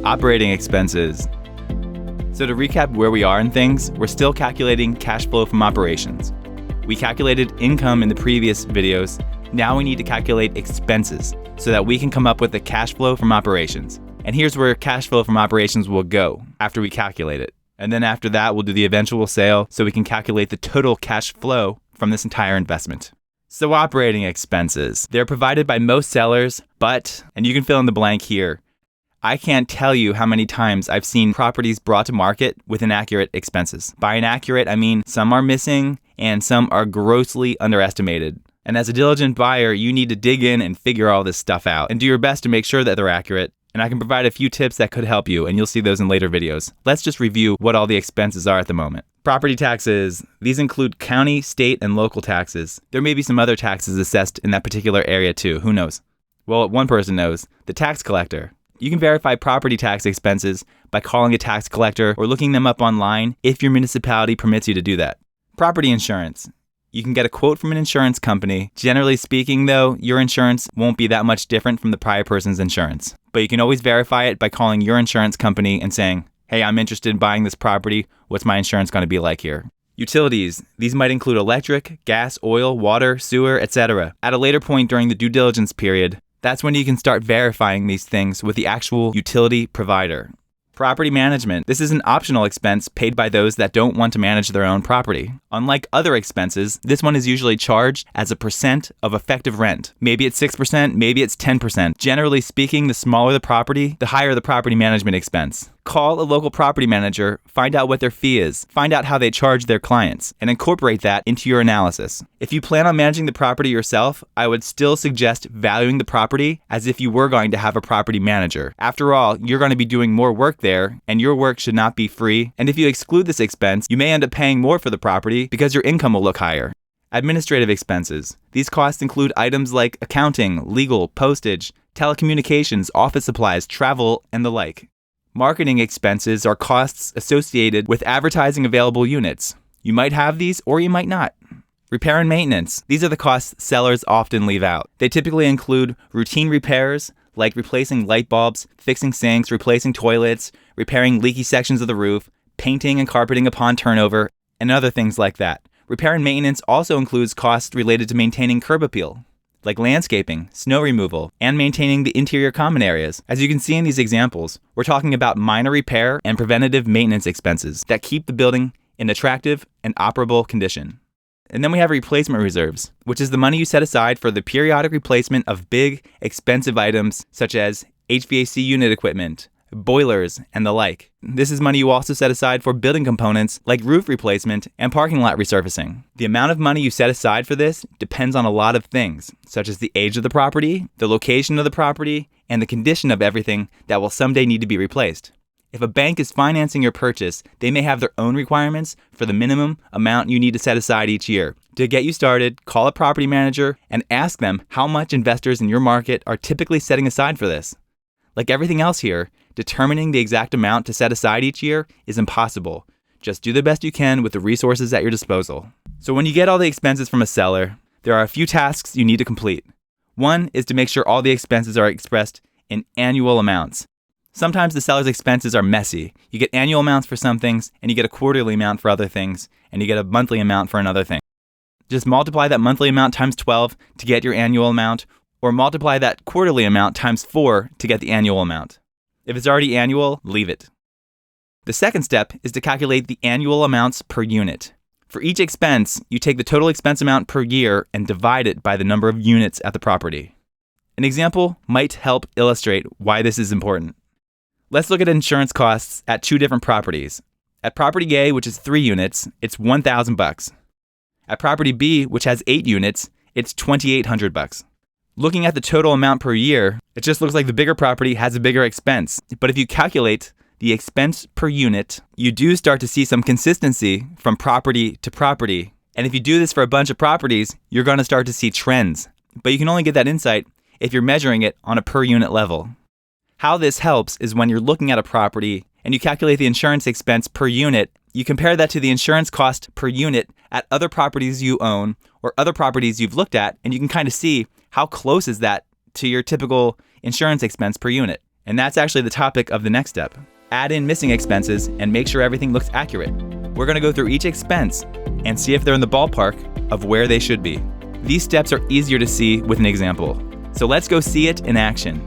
Operating expenses. So to recap where we are in things, we're still calculating cash flow from operations. We calculated income in the previous videos. Now we need to calculate expenses so that we can come up with the cash flow from operations. And here's where cash flow from operations will go after we calculate it. And then after that, we'll do the eventual sale so we can calculate the total cash flow from this entire investment. So operating expenses, they're provided by most sellers, but, and you can fill in the blank here, I can't tell you how many times I've seen properties brought to market with inaccurate expenses. By inaccurate, I mean some are missing and some are grossly underestimated. And as a diligent buyer, you need to dig in and figure all this stuff out and do your best to make sure that they're accurate. And I can provide a few tips that could help you, and you'll see those in later videos. Let's just review what all the expenses are at the moment. Property taxes. These include county, state, and local taxes. There may be some other taxes assessed in that particular area too. Who knows? Well, one person knows. The tax collector. You can verify property tax expenses by calling a tax collector or looking them up online if your municipality permits you to do that. Property insurance. You can get a quote from an insurance company. Generally speaking, though, your insurance won't be that much different from the prior person's insurance. But you can always verify it by calling your insurance company and saying, hey, I'm interested in buying this property. What's my insurance going to be like here? Utilities. These might include electric, gas, oil, water, sewer, etc. At a later point during the due diligence period, that's when you can start verifying these things with the actual utility provider. Property management. This is an optional expense paid by those that don't want to manage their own property. Unlike other expenses, this one is usually charged as a percent of effective rent. Maybe it's 6%, maybe it's 10%. Generally speaking, the smaller the property, the higher the property management expense. Call a local property manager, find out what their fee is, find out how they charge their clients, and incorporate that into your analysis. If you plan on managing the property yourself, I would still suggest valuing the property as if you were going to have a property manager. After all, you're going to be doing more work there, and your work should not be free. And if you exclude this expense, you may end up paying more for the property because your income will look higher. Administrative expenses. These costs include items like accounting, legal, postage, telecommunications, office supplies, travel, and the like. Marketing expenses are costs associated with advertising available units. You might have these or you might not. Repair and maintenance. These are the costs sellers often leave out. They typically include routine repairs like replacing light bulbs, fixing sinks, replacing toilets, repairing leaky sections of the roof, painting and carpeting upon turnover, and other things like that. Repair and maintenance also includes costs related to maintaining curb appeal, like landscaping, snow removal, and maintaining the interior common areas. As you can see in these examples, we're talking about minor repair and preventative maintenance expenses that keep the building in attractive and operable condition. And then we have replacement reserves, which is the money you set aside for the periodic replacement of big, expensive items such as HVAC unit equipment, boilers, and the like. This is money you also set aside for building components like roof replacement and parking lot resurfacing. The amount of money you set aside for this depends on a lot of things, such as the age of the property, the location of the property, and the condition of everything that will someday need to be replaced. If a bank is financing your purchase, they may have their own requirements for the minimum amount you need to set aside each year. To get you started, call a property manager and ask them how much investors in your market are typically setting aside for this. Like everything else here, determining the exact amount to set aside each year is impossible. Just do the best you can with the resources at your disposal. So when you get all the expenses from a seller, there are a few tasks you need to complete. One is to make sure all the expenses are expressed in annual amounts. Sometimes the seller's expenses are messy. You get annual amounts for some things, and you get a quarterly amount for other things, and you get a monthly amount for another thing. Just multiply that monthly amount times 12 to get your annual amount, or multiply that quarterly amount times 4 to get the annual amount. If it's already annual, leave it. The second step is to calculate the annual amounts per unit. For each expense, you take the total expense amount per year and divide it by the number of units at the property. An example might help illustrate why this is important. Let's look at insurance costs at two different properties. At property A, which is 3 units, it's $1,000. At property B, which has 8 units, it's $2,800. Looking at the total amount per year, it just looks like the bigger property has a bigger expense. But if you calculate the expense per unit, you do start to see some consistency from property to property. And if you do this for a bunch of properties, you're going to start to see trends. But you can only get that insight if you're measuring it on a per unit level. How this helps is when you're looking at a property and you calculate the insurance expense per unit, you compare that to the insurance cost per unit at other properties you own or other properties you've looked at, and you can kind of see how close is that to your typical insurance expense per unit. And that's actually the topic of the next step. Add in missing expenses and make sure everything looks accurate. We're going to go through each expense and see if they're in the ballpark of where they should be. These steps are easier to see with an example. So let's go see it in action.